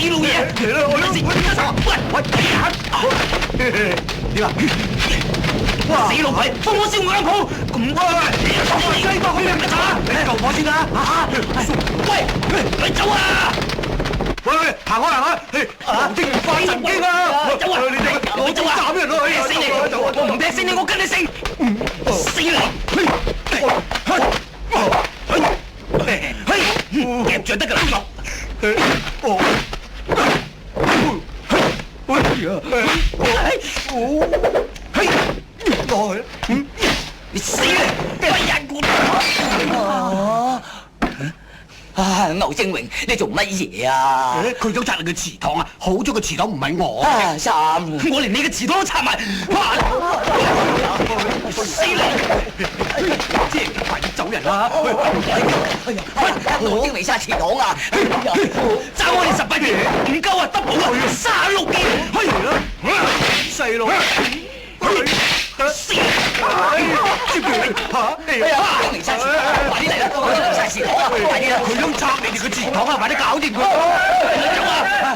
老嘢！我死！喂，點啊？哇！死老鬼，放我燒我間鋪！咁喂，西北咁樣嘅咋？你救我先啦！喂，你走啊！喂，行開！無精發神經啊！走啊！我走啊！斬人咯！死你！我唔劈死你，我跟你姓！死你！夾住得㗎啦！你死啦！俾人過啊！牛正榮，你做乜嘢啊？佢想拆你嘅祠堂啊！好咗個祠堂唔係我。三，我連你嘅祠堂都拆埋。死你！即係快啲走人啦！牛正榮殺祠堂啊！爭我哋18件，唔夠啊，double啊，36件。細路。死！接住你嚇！哎呀，明殺祠堂，快啲嚟啦！明殺祠堂啊！快啲啦！佢想拆你哋嘅祠堂啊！快啲搞掂佢！走啊！